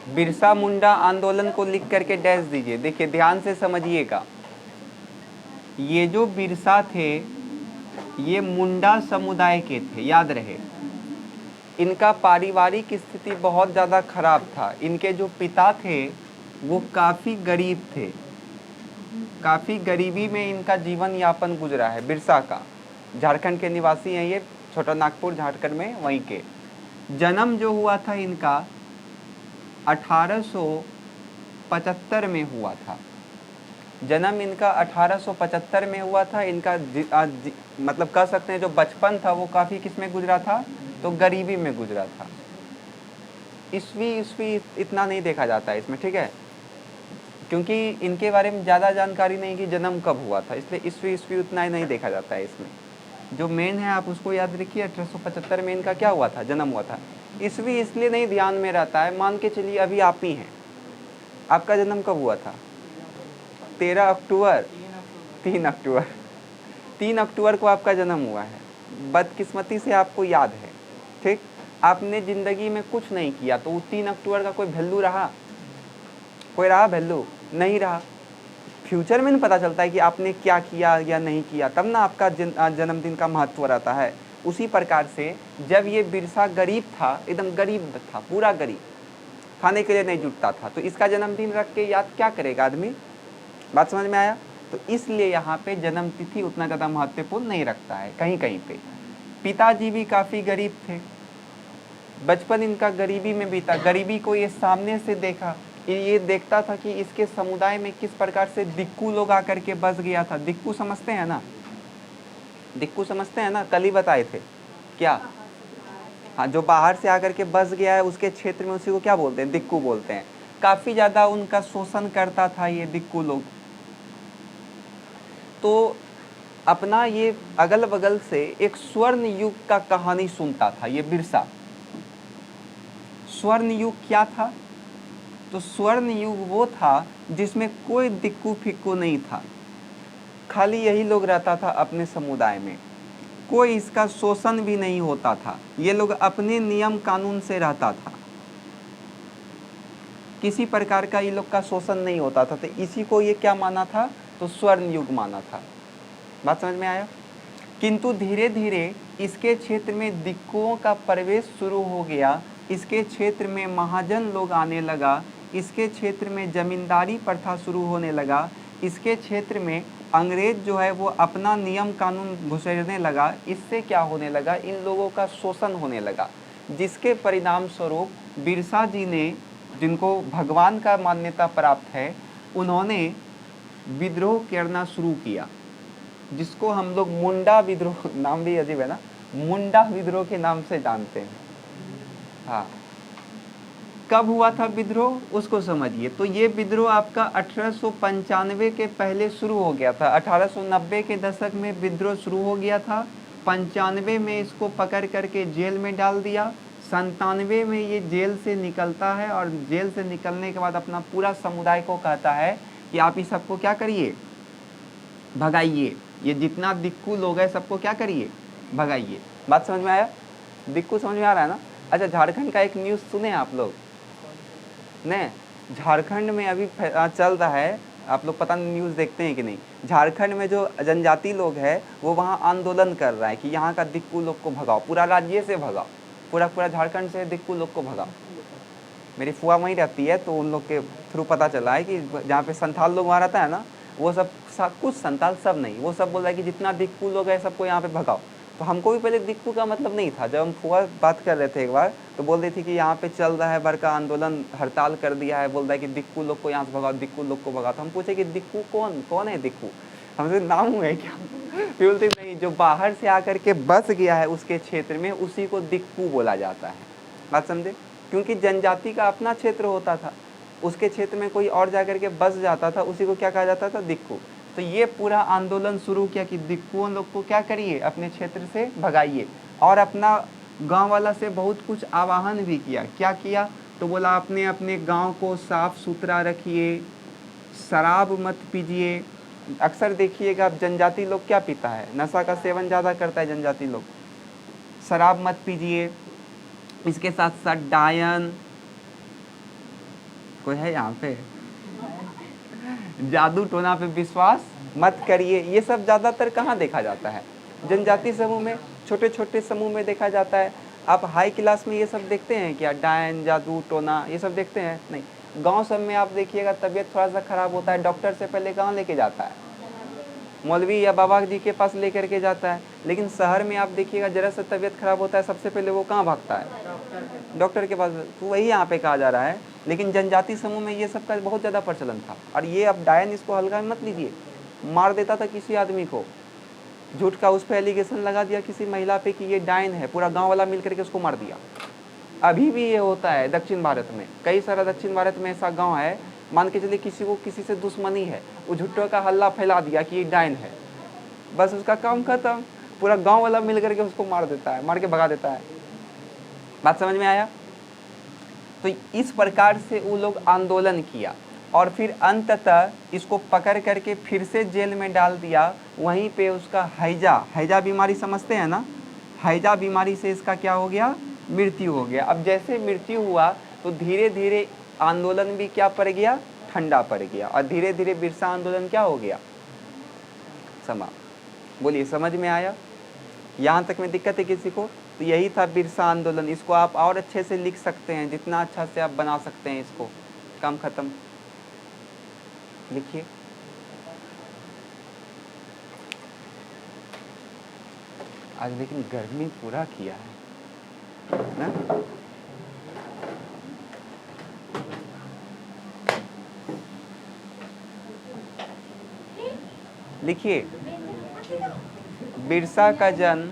बिरसा मुंडा आंदोलन को लिख करके डैश दीजिए। देखिए ध्यान से समझिएगा, ये जो बिरसा थे ये मुंडा समुदाय के थे, याद रहे। इनका पारिवारिक स्थिति बहुत ज़्यादा खराब था। इनके जो पिता थे वो काफ़ी गरीब थे, काफ़ी गरीबी में इनका जीवन यापन गुजरा है। बिरसा का झारखंड के निवासी हैं ये, छोटा नागपुर झारखंड में, वहीं के। जन्म जो हुआ था इनका 1875 में हुआ था। जन्म इनका 1875 में हुआ था। इनका मतलब कह सकते हैं जो बचपन था वो काफ़ी किस में गुजरा था, तो गरीबी में गुजरा था। ईस्वी इतना नहीं देखा जाता है इसमें, ठीक है, क्योंकि इनके बारे में ज़्यादा जानकारी नहीं कि जन्म कब हुआ था, इसलिए ईस्वी उतना ही नहीं देखा जाता है इसमें। जो मेन है आप उसको याद रखिए, 1875 में इनका क्या हुआ था, जन्म हुआ था। ईस्वी इसलिए नहीं ध्यान में रहता है, मान के चलिए अभी आप ही हैं, आपका जन्म कब हुआ था, 13 अक्टूबर, 3 अक्टूबर, 3 अक्टूबर को आपका जन्म हुआ है। बदकिस्मती से आपको याद है, ठीक। आपने ज़िंदगी में कुछ नहीं किया तो वो 3 अक्टूबर का कोई वैल्यू रहा, कोई रहा वैल्यू, नहीं रहा। फ्यूचर में नहीं पता चलता है कि आपने क्या किया या नहीं किया, तब ना आपका जन्मदिन का महत्व रहता है। उसी प्रकार से जब ये बिरसा गरीब था, एकदम गरीब था, पूरा गरीब, खाने के लिए नहीं जुटता था, तो इसका जन्मदिन रख के याद क्या करेगा आदमी, बात समझ में आया। तो इसलिए यहाँ पे जन्म तिथि उतना ज़्यादा महत्वपूर्ण नहीं रखता है कहीं कहीं पे। पिताजी भी काफ़ी गरीब थे, बचपन इनका गरीबी में बीता। गरीबी को ये सामने से देखा, ये देखता था कि इसके समुदाय में किस प्रकार से दिक्कू लोग आकर के बस गया था। दिक्कू समझते हैं ना, दिक्कू समझते हैं ना, कल ही बताए थे क्या, हाँ, जो बाहर से आकर के बस गया है उसके क्षेत्र में उसी को क्या बोलते हैं, दिक्कू बोलते हैं। काफ़ी ज़्यादा उनका शोषण करता था ये दिक्कू लोग। तो अपना ये अगल बगल से एक स्वर्ण युग का कहानी सुनता था ये बिरसा। स्वर्ण युग क्या था, तो स्वर्ण युग वो था जिसमें कोई दिक्कू फिक्कू नहीं था, खाली यही लोग रहता था अपने समुदाय में, कोई इसका शोषण भी नहीं होता था, ये लोग अपने नियम कानून से रहता था, किसी प्रकार का ये लोग का शोषण नहीं होता था। तो इसी को ये क्या माना था, तो स्वर्ण युग माना था। बात समझ में आया। किंतु धीरे धीरे इसके क्षेत्र में दिक्कुओं का प्रवेश शुरू हो गया, इसके क्षेत्र में महाजन लोग आने लगा, इसके क्षेत्र में जमींदारी प्रथा शुरू होने लगा, इसके क्षेत्र में अंग्रेज जो है वो अपना नियम कानून घुसेड़ने लगा। इससे क्या होने लगा, इन लोगों का शोषण होने लगा, जिसके परिणाम स्वरूप बिरसा जी ने, जिनको भगवान का मान्यता प्राप्त है, उन्होंने विद्रोह करना शुरू किया, जिसको हम लोग मुंडा विद्रोह, नाम भी अजीब है ना, मुंडा विद्रोह के नाम से जानते हैं। हाँ, कब हुआ था विद्रोह उसको समझिए। तो ये विद्रोह आपका 1895 के पहले शुरू हो गया था। 1890 के दशक में विद्रोह शुरू हो गया था। 95 में इसको पकड़ करके जेल में डाल दिया। 97 में ये जेल से निकलता है और जेल से निकलने के बाद अपना पूरा समुदाय को कहता है कि आप इस सबको क्या करिए, भगाइए, ये जितना दिक्कू लोग हैं सबको क्या करिए, भगाइए। बात समझ में आया, दिक्कू समझ में आ रहा है ना। अच्छा, झारखंड का एक न्यूज़ सुने आप लोग ने, झारखंड में अभी चल रहा है, आप लोग पता नहीं न्यूज़ देखते हैं कि नहीं, झारखंड में जो जनजाति लोग हैं वो वहाँ आंदोलन कर रहा है कि यहाँ का दिक्कू लोग को भगाओ, पूरा राज्य से भगाओ, पूरा झारखंड से दिक्कू लोग को भगाओ। मेरी फुआ वहीं रहती है तो उन लोग के थ्रू पता चला है कि जहाँ पे संथाल लोग वहाँ रहता है ना, वो सब कुछ संथाल, सब नहीं, वो सब बोल रहा है कि जितना दिक्कू लोग है सबको यहाँ पे भगाओ। तो हमको भी पहले दिक्कू का मतलब नहीं था, जब हम फुआ बात कर रहे थे एक बार तो बोल रही थी कि यहाँ पे चल रहा है बड़का आंदोलन, हड़ताल कर दिया है, बोल रहा है कि दिक्कू लोग को यहाँ से भगाओ, दिक्कू लोग को भगाओ। तो हम पूछे कि दिक्कू कौन है दिक्कू, हमसे नाम है क्या, फिर बोलते नहीं, जो बाहर से आकर के बस गया है उसके क्षेत्र में उसी को दिक्कू बोला जाता है। बात समझे, क्योंकि जनजाति का अपना क्षेत्र होता था, उसके क्षेत्र में कोई और जाकर के बस जाता था, उसी को क्या कहा जाता था, दिक्कू। तो ये पूरा आंदोलन शुरू किया कि दिक्कुओं लोग को क्या करिए, अपने क्षेत्र से भगाइए, और अपना गांव वाला से बहुत कुछ आह्वान भी किया। क्या किया, तो बोला अपने अपने गांव को साफ सुथरा रखिए, शराब मत पीजिए। अक्सर देखिएगा आप जनजाति लोग क्या पीता है, नशा का सेवन ज़्यादा करता है जनजाति लोग, शराब मत पीजिए। इसके साथ साथ डायन, कोई है यहाँ पे? जादू टोना पे विश्वास मत करिए। ये सब ज़्यादातर कहाँ देखा जाता है? जनजाति समूह में, छोटे छोटे समूह में देखा जाता है। आप हाई क्लास में ये सब देखते हैं क्या? डायन, जादू टोना ये सब देखते हैं? नहीं। गांव सब में आप देखिएगा, तबीयत थोड़ा सा खराब होता है, डॉक्टर से पहले कहाँ लेके जाता है? मौलवी या बाबा जी के पास लेकर के जाता है। लेकिन शहर में आप देखिएगा, जरा सा तबीयत खराब होता है, सबसे पहले वो कहाँ भागता है? डॉक्टर के पास। तो वही यहाँ पे कहा जा रहा है। लेकिन जनजाति समूह में ये सब का बहुत ज़्यादा प्रचलन था। और ये अब डायन, इसको हल्का मत लीजिए, मार देता था किसी आदमी को। झूठ का उस पर एलिगेशन लगा दिया किसी महिला पे कि ये डायन है, पूरा गांव वाला मिल करके उसको मार दिया। अभी भी ये होता है दक्षिण भारत में, कई सारा दक्षिण भारत में ऐसा गांव है, मान के चलिए किसी को किसी से दुश्मनी है, वो झुट्टो का हल्ला फैला दिया कि ये डायन है, बस उसका काम खत्म, पूरा गांव वाला मिल करके उसको मार देता है, मार के भगा देता है। बात समझ में आया? तो इस प्रकार से वो लोग आंदोलन किया और फिर अंततः इसको पकड़ करके फिर से जेल में डाल दिया। वहीं पे उसका हैजा बीमारी समझते हैं ना? हैजा बीमारी से इसका क्या हो गया? मृत्यु हो गया। अब जैसे मृत्यु हुआ तो धीरे धीरे आंदोलन भी क्या पड़ गया? ठंडा पड़ गया। और धीरे धीरे बिरसा आंदोलन क्या हो गया? समाप्त। बोलिए, समझ में आया? यहाँ तक में दिक्कत है किसी को? तो यही था बिरसा आंदोलन। इसको आप और अच्छे से लिख सकते हैं, जितना अच्छा से आप बना सकते हैं इसको। काम खत्म। लिखिए। आज लेकिन गर्मी पूरा किया है ना? लिखिए, बिरसा का जन्म,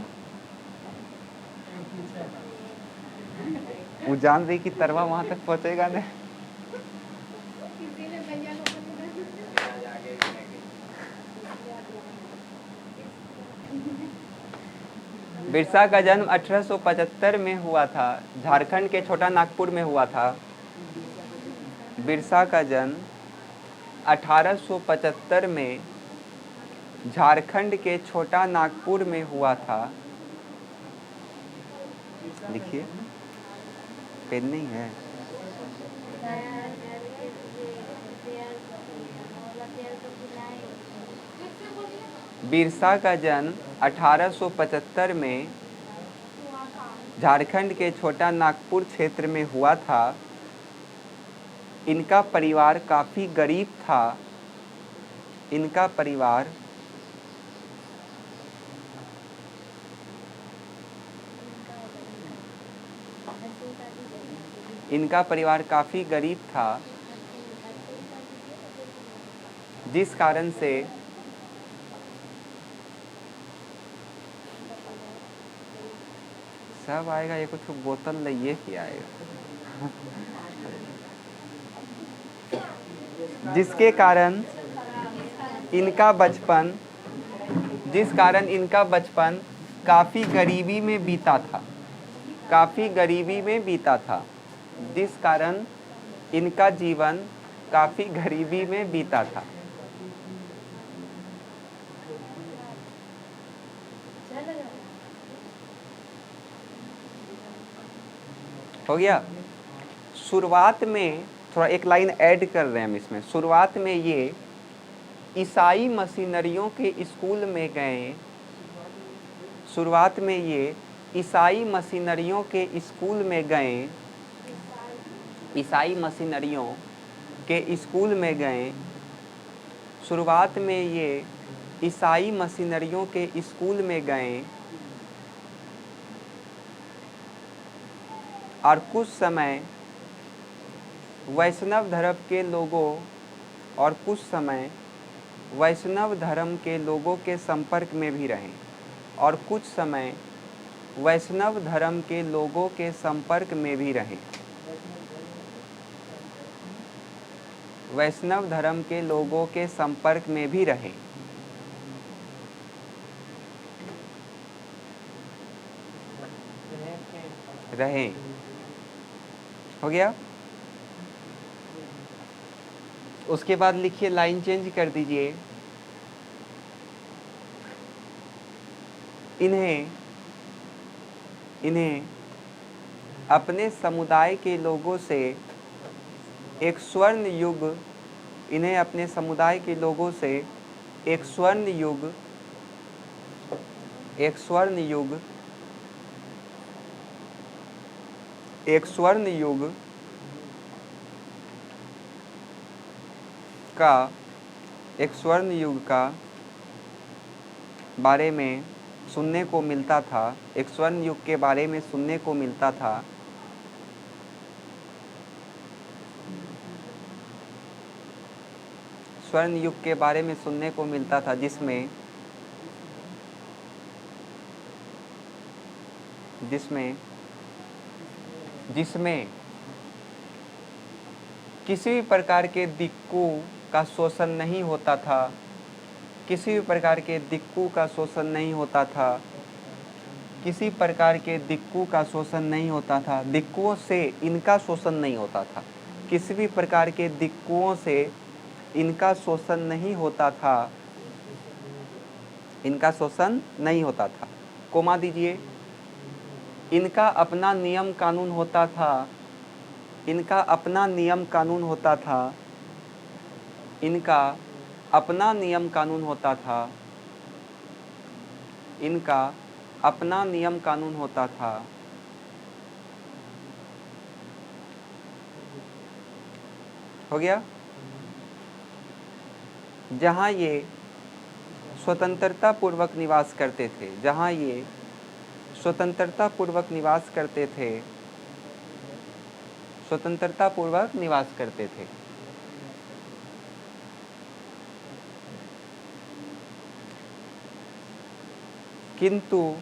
वो जान रही कि तरवा वहां तक पहुंचेगा नहीं। बिरसा का जन्म 1875 में हुआ था, झारखंड के छोटा नागपुर में हुआ था। बिरसा का जन्म 1875 में झारखंड के छोटा नागपुर में हुआ था। लिखिए, पेन नहीं है। बिरसा का जन्म 1875 में झारखंड के छोटा नागपुर क्षेत्र में हुआ था। इनका परिवार काफ़ी गरीब था। इनका परिवार काफ़ी गरीब था, जिस कारण से सब आएगा। ये कुछ बोतल लाइए कि आएगा। जिसके कारण इनका बचपन काफ़ी गरीबी में बीता था। जिस कारण इनका जीवन काफ़ी गरीबी में बीता था। हो गया? शुरुआत में थोड़ा एक लाइन ऐड कर रहे हैं हम इसमें। शुरुआत में ये ईसाई मशीनरियों के स्कूल में गए। शुरुआत में ये ईसाई मशीनरियों के स्कूल में गए। ईसाई मशीनरियों के स्कूल में गए। शुरुआत में ये ईसाई मशीनरियों के स्कूल में गए और कुछ समय वैष्णव धर्म के संपर्क में भी रहे। और कुछ समय वैष्णव धर्म के लोगों के संपर्क में भी रहे। वैष्णव धर्म के लोगों के संपर्क में भी रहे। हो गया? उसके बाद लिखिए, लाइन चेंज कर दीजिए। इन्हें अपने समुदाय के लोगों से एक स्वर्ण युग, इन्हें अपने समुदाय के लोगों से एक स्वर्ण युग एक स्वर्ण युग एक स्वर्ण युग का एक स्वर्ण युग का बारे में सुनने को मिलता था, एक स्वर्ण युग के बारे में सुनने को मिलता था। स्वर्ण युग के बारे में सुनने को मिलता था जिसमें जिसमें जिसमें किसी भी प्रकार के दिक्कों का शोषण नहीं होता था, किसी भी प्रकार के दिक्कों का शोषण नहीं होता था, किसी प्रकार के दिक्कों का शोषण नहीं होता था, दिक्कों से इनका शोषण नहीं होता था, किसी भी प्रकार के दिक्कों से इनका शोषण नहीं होता था, इनका शोषण नहीं होता था। कोमा दीजिए। इनका अपना नियम कानून होता था, इनका अपना नियम कानून होता था, इनका अपना नियम कानून होता था, इनका अपना नियम कानून होता था। हो गया। जहाँ ये स्वतंत्रता पूर्वक निवास करते थे, जहाँ ये स्वतंत्रता पूर्वक निवास करते थे, स्वतंत्रता पूर्वक निवास करते थे। किंतु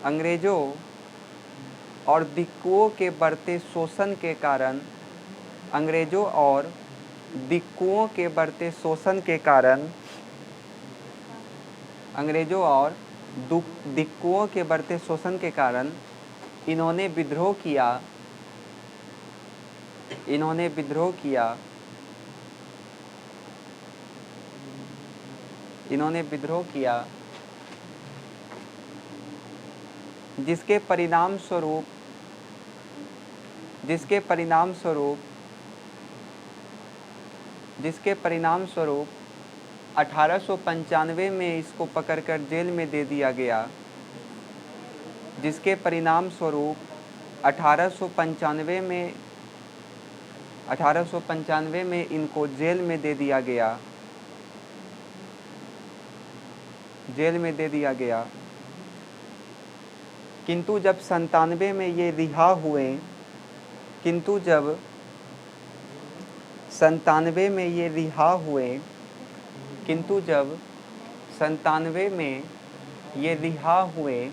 अंग्रेजों और दिक्कुओं के बढ़ते शोषण के कारण, अंग्रेजों और दिक्कुओं के बढ़ते शोषण के कारण, अंग्रेजों और दिक्कुओं के बढ़ते शोषण के कारण इन्होंने विद्रोह किया, इन्होंने विद्रोह किया, इन्होंने विद्रोह किया, जिसके परिणाम स्वरूप 1895 में इसको पकड़कर जेल में दे दिया गया, जिसके परिणाम स्वरूप 1895 में इनको जेल में दे दिया गया, जेल में दे दिया गया। किंतु जब 97 में ये रिहा हुए, किंतु जब 97 में ये रिहा हुए, किंतु जब 97 में ये रिहा हुए,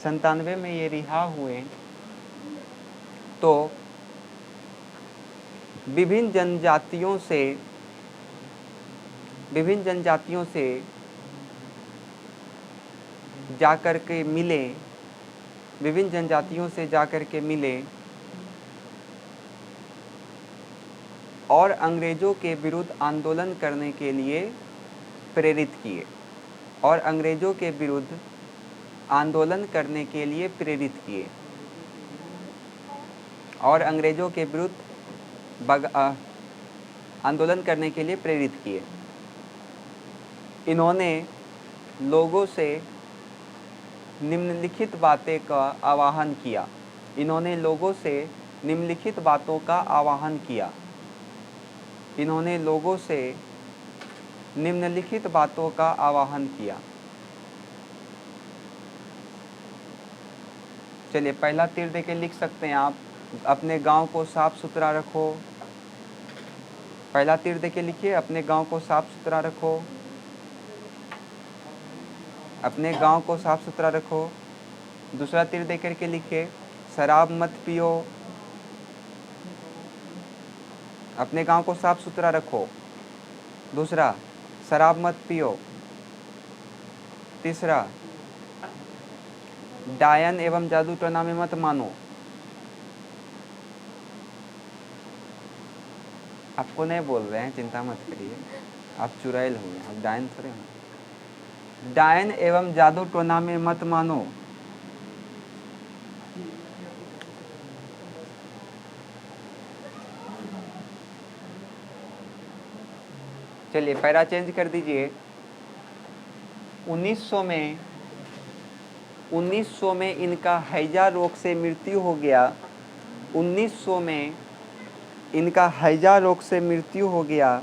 97 में ये रिहा हुए, तो विभिन्न जनजातियों से जाकर के मिले, विभिन्न जनजातियों से जाकर के मिले और अंग्रेज़ों के विरुद्ध आंदोलन करने के लिए प्रेरित किए, और अंग्रेज़ों के विरुद्ध आंदोलन करने के लिए प्रेरित किए, और अंग्रेज़ों के विरुद्ध आंदोलन करने के लिए प्रेरित किए। इन्होंने लोगों से निम्नलिखित बातें का आह्वान किया, इन्होंने लोगों से निम्नलिखित बातों का आह्वान किया, इन्होंने लोगों से निम्नलिखित बातों का आह्वान किया। चलिए पहला तीर देके लिख सकते हैं आप, अपने गांव को साफ सुथरा रखो। पहला तीर देके लिखिए, अपने गांव को साफ सुथरा रखो, अपने गांव को साफ सुथरा रखो। दूसरा तीर दे करके लिखिए, शराब मत पियो, अपने गांव को साफ सुथरा रखो। दूसरा, शराब मत पियो। तीसरा, डायन एवं जादू टोना में मत मानो। आपको नहीं बोल रहे हैं, चिंता मत करिए, आप चुड़ैल होंगे, आप डायन थोड़े हो। डायन एवं जादू टोना में मत मानो। चलिए पैरा चेंज कर दीजिए। 1900 में इनका हैजा रोग से मृत्यु हो गया। 1900 में इनका हैजा रोग से मृत्यु हो गया,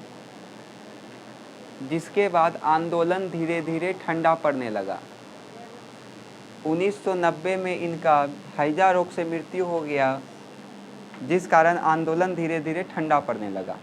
जिसके बाद आंदोलन धीरे धीरे ठंडा पड़ने लगा। 1990 में इनका हैजा रोग से मृत्यु हो गया, जिस कारण आंदोलन धीरे धीरे ठंडा पड़ने लगा।